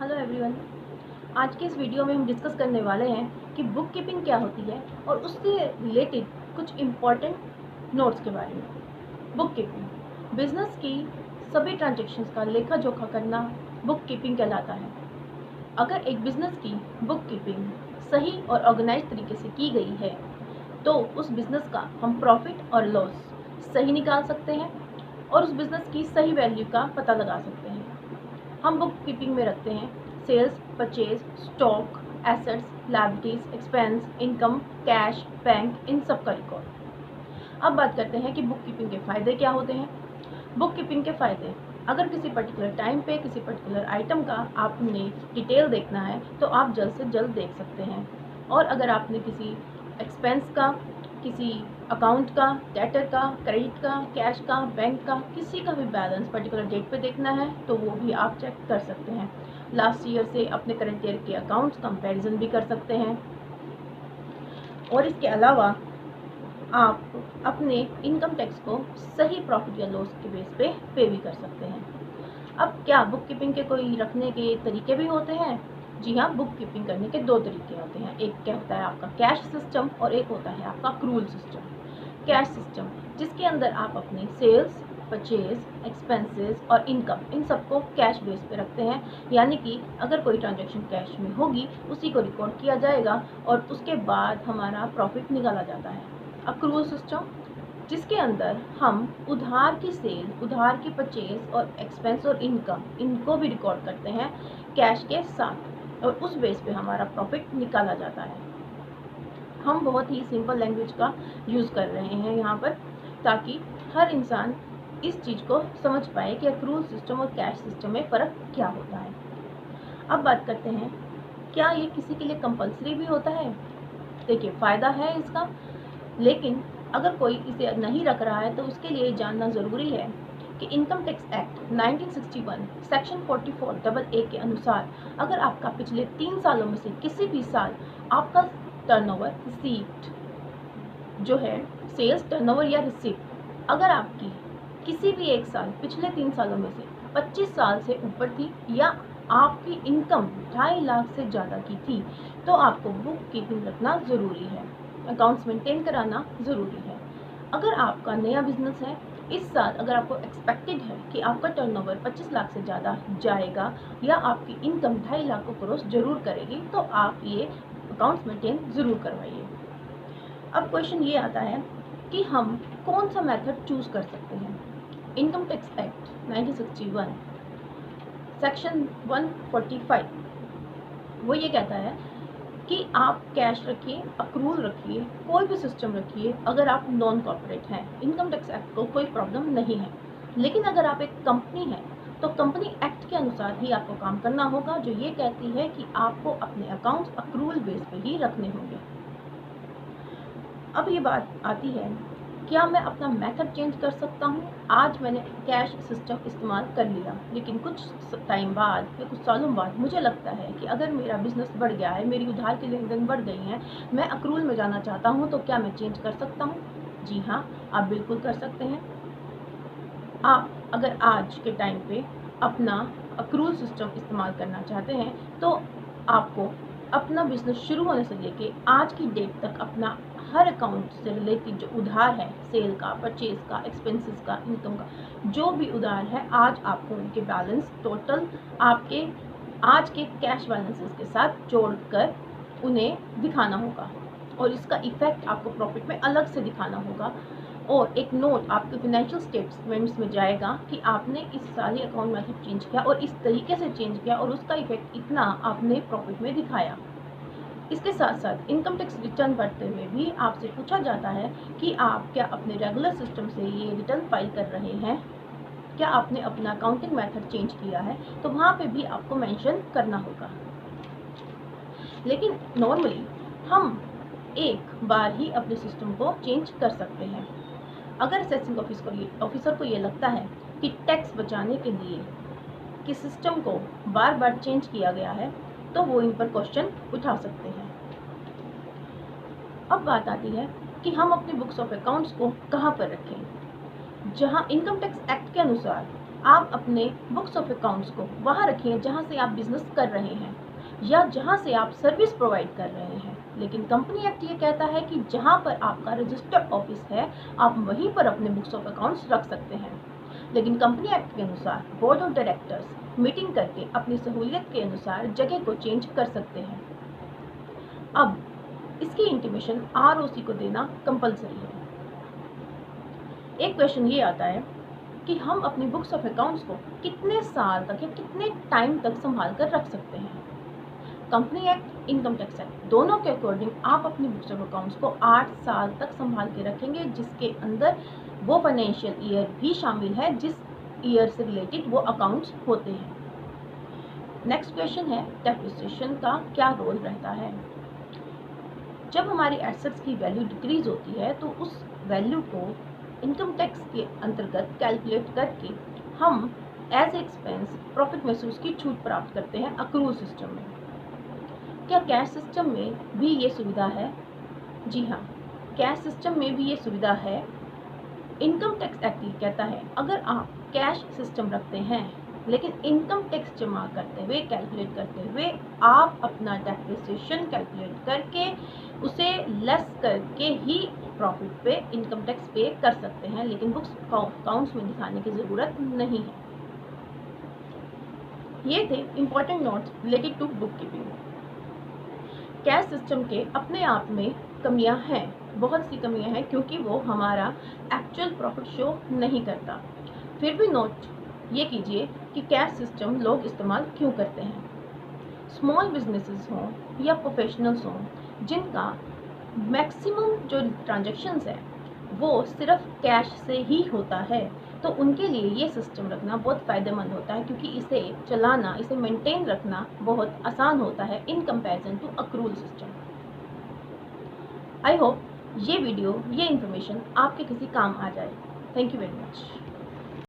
Hello everyone. आज के इस वीडियो में हम डिस्कस करने वाले हैं कि बुक कीपिंग क्या होती है और उससे रिलेटेड कुछ इम्पॉर्टेंट नोट्स के बारे में। बुक कीपिंग बिजनेस की सभी ट्रांजैक्शंस का लेखा जोखा करना बुक कीपिंग कहलाता है। अगर एक बिजनेस की बुक कीपिंग सही और ऑर्गेनाइज तरीके से की गई है तो उस बिजनेस का हम प्रॉफिट और लॉस सही निकाल सकते हैं और उस बिजनेस की सही वैल्यू का पता लगा सकते हैं। हम बुक कीपिंग में रखते हैं sales, purchase, stock, assets, liabilities, expense, income, cash, bank, इन सब का रिकॉर्ड। अब बात करते हैं कि बुक कीपिंग के फ़ायदे क्या होते हैं। बुक कीपिंग के फ़ायदे, अगर किसी पर्टिकुलर टाइम पे किसी पर्टिकुलर आइटम का आपने डिटेल देखना है तो आप जल्द से जल्द देख सकते हैं। और अगर आपने किसी एक्सपेंस का, किसी अकाउंट का, डेटर का, क्रेडिट का, कैश का, बैंक का, किसी का भी बैलेंस पर्टिकुलर डेट पे देखना है तो वो भी आप चेक कर सकते हैं। लास्ट ईयर से अपने करंट ईयर के अकाउंट्स कंपैरिजन भी कर सकते हैं। और इसके अलावा आप अपने इनकम टैक्स को सही प्रॉफिट या लॉस के बेस पे भी कर सकते हैं। अब क्या बुक कीपिंग के कोई रखने के तरीके भी होते हैं? जी हाँ, बुक कीपिंग करने के दो तरीके होते हैं। एक क्या होता है आपका कैश सिस्टम और एक होता है आपका क्रूल सिस्टम। कैश सिस्टम जिसके अंदर आप अपने सेल्स, परचेज, एक्सपेंसेस और इनकम इन सबको कैश बेस पे रखते हैं, यानी कि अगर कोई ट्रांजैक्शन कैश में होगी उसी को रिकॉर्ड किया जाएगा और उसके बाद हमारा प्रॉफिट निकाला जाता है। अक्रूवल सिस्टम जिसके अंदर हम उधार की सेल, उधार की परचेज और एक्सपेंस और इनकम इनको भी रिकॉर्ड करते हैं कैश के साथ और उस बेस पे हमारा प्रॉफिट निकाला जाता है। हम बहुत ही सिंपल लैंग्वेज का यूज़ कर रहे हैं यहाँ पर ताकि हर इंसान इस चीज़ को समझ पाए कि अक्रूवल सिस्टम और कैश सिस्टम में फ़र्क क्या होता है। अब बात करते हैं, क्या ये किसी के लिए कंपलसरी भी होता है? देखिए, फ़ायदा है इसका, लेकिन अगर कोई इसे नहीं रख रहा है तो उसके लिए जानना ज़रूरी है कि इनकम टैक्स एक्ट 1961 सेक्शन 44 के अनुसार अगर आपका पिछले 3 सालों में से किसी भी साल आपका टर्नओवर रिसीप्ट जो है सेल्स, टर्नओवर या रिसीप्ट अगर आपकी किसी भी एक साल पिछले 3 सालों में से 25 साल से ऊपर थी या आपकी इनकम 2.5 लाख से ज़्यादा की थी तो आपको बुक कीपिंग रखना ज़रूरी है, अकाउंट्स मेंटेन कराना ज़रूरी है। अगर आपका नया बिजनेस है, इस साल अगर आपको एक्सपेक्टेड है कि आपका टर्नओवर 25 लाख से ज़्यादा जाएगा या आपकी इनकम 2.5 लाख को क्रॉस जरूर करेगी तो आप ये अकाउंट्स मेंटेन ज़रूर करवाइए। अब क्वेश्चन ये आता है कि हम कौन सा मेथड चूज़ कर सकते हैं। इनकम टैक्स एक्ट 1961 सेक्शन 145 वो ये कहता है कि आप कैश रखिए, अक्रूवल रखिए, कोई भी सिस्टम रखिए अगर आप नॉन कॉर्पोरेट हैं, इनकम टैक्स एक्ट को कोई प्रॉब्लम नहीं है। लेकिन अगर आप एक कंपनी हैं तो कंपनी एक्ट के अनुसार ही आपको काम करना होगा जो ये कहती है कि आपको अपने अकाउंट्स अक्रूवल बेस पे ही रखने होंगे। अब ये बात आती है, क्या मैं अपना मेथड चेंज कर सकता हूँ? आज मैंने कैश सिस्टम इस्तेमाल कर लिया, लेकिन कुछ टाइम बाद या कुछ सालों बाद मुझे लगता है कि अगर मेरा बिजनेस बढ़ गया है, मेरी उधार की लेन देन बढ़ गई हैं, मैं अक्रूवल में जाना चाहता हूँ, तो क्या मैं चेंज कर सकता हूँ? जी हाँ, आप बिल्कुल कर सकते हैं। आप अगर आज के टाइम पे अपना अक्रूवल सिस्टम इस्तेमाल करना चाहते हैं तो आपको अपना बिजनेस शुरू होने से लेके आज की डेट तक अपना हर अकाउंट से रिलेटेड जो उधार है, सेल का, परचेज का, एक्सपेंसेस का, इनकम का, जो भी उधार है आज आपको उनके बैलेंस टोटल आपके आज के कैश बैलेंसेस के साथ जोड़कर उन्हें दिखाना होगा और इसका इफेक्ट आपको प्रॉफिट में अलग से दिखाना होगा और एक नोट आपके फाइनेंशियल स्टेटमेंट्स में जाएगा कि आपने इस साल ही अकाउंट मेथड चेंज किया और इस तरीके से चेंज किया और उसका इफेक्ट इतना आपने प्रॉफिट में दिखाया। इसके साथ साथ इनकम टैक्स रिटर्न भरते हुए भी आपसे पूछा जाता है कि आप क्या अपने रेगुलर सिस्टम से ये रिटर्न फाइल कर रहे हैं, क्या आपने अपना अकाउंटिंग मेथड चेंज किया है, तो वहाँ पे भी आपको मेंशन करना होगा। लेकिन नॉर्मली हम एक बार ही अपने सिस्टम को चेंज कर सकते हैं। अगर असेसिंग ऑफिसर को ये लगता है कि टैक्स बचाने के लिए कि सिस्टम को बार बार चेंज किया गया है तो वो इन पर क्वेश्चन उठा सकते हैं। अब बात आती है कि हम अपने बुक्स ऑफ अकाउंट्स को कहाँ पर रखें। जहाँ इनकम टैक्स एक्ट के अनुसार आप अपने बुक्स ऑफ अकाउंट्स को वहाँ रखिए जहाँ से आप बिजनेस कर रहे हैं या जहाँ से आप सर्विस प्रोवाइड कर रहे हैं। लेकिन कंपनी एक्ट ये कहता है कि जहाँ पर आपका रजिस्टर्ड ऑफिस है आप वहीं पर अपने बुक्स ऑफ अकाउंट्स रख सकते हैं। लेकिन कंपनी एक्ट के अनुसार बोर्ड ऑफ डायरेक्टर्स मीटिंग करके अपनी सहूलियत के अनुसार जगह को चेंज कर सकते हैं। अब इसकी इंटीमेशन आरओसी को देना कंपलसरी है। एक क्वेश्चन ये आता है कि हम अपनी बुक्स ऑफ अकाउंट्स को कितने साल तक या कितने टाइम तक संभाल कर रख सकते हैं। Company act, income tax act दोनों के अकॉर्डिंग आप अपनी बुक्स ऑफ अकाउंट्स को 8 साल तक संभाल के रखेंगे, जिसके अंदर वो फाइनेंशियल ईयर भी शामिल है जिस ईयर से रिलेटेड वो अकाउंट्स होते हैं। नेक्स्ट क्वेश्चन है डेप्रिसिएशन का क्या रोल रहता है। जब हमारी एसेट्स की वैल्यू डिक्रीज होती है तो उस वैल्यू को इनकम टैक्स के अंतर्गत कैलकुलेट करके हम एज एक्सपेंस प्रॉफिट महसूस की छूट प्राप्त करते हैं अक्रूवल सिस्टम में। क्या कैश सिस्टम में भी ये सुविधा है? जी हाँ, कैश सिस्टम में भी ये सुविधा है। इनकम टैक्स एक्ट ये कहता है अगर आप कैश सिस्टम रखते हैं लेकिन इनकम टैक्स जमा करते हुए कैलकुलेट करते हुए आप अपना डेप्रिसिएशन कैलकुलेट करके उसे लेस करके ही प्रॉफिट पे इनकम टैक्स पे कर सकते हैं, लेकिन बुक्स अकाउंट्स में दिखाने की ज़रूरत नहीं है। ये थे important notes related to book keeping. Cash system के अपने आप में कमियां हैं, बहुत सी कमियां हैं, क्योंकि वो हमारा एक्चुअल प्रॉफिट शो नहीं करता। फिर भी नोट ये कीजिए कि कैश सिस्टम लोग इस्तेमाल क्यों करते हैं। स्मॉल बिजनेसेस हों या प्रोफेशनल्स हों जिनका मैक्सिमम जो ट्रांजैक्शंस है वो सिर्फ कैश से ही होता है, तो उनके लिए ये सिस्टम रखना बहुत फ़ायदेमंद होता है, क्योंकि इसे चलाना, इसे मेंटेन रखना बहुत आसान होता है in comparison to accrual system. I hope ये वीडियो, ये इन्फॉर्मेशन आपके किसी काम आ जाए। Thank you very much.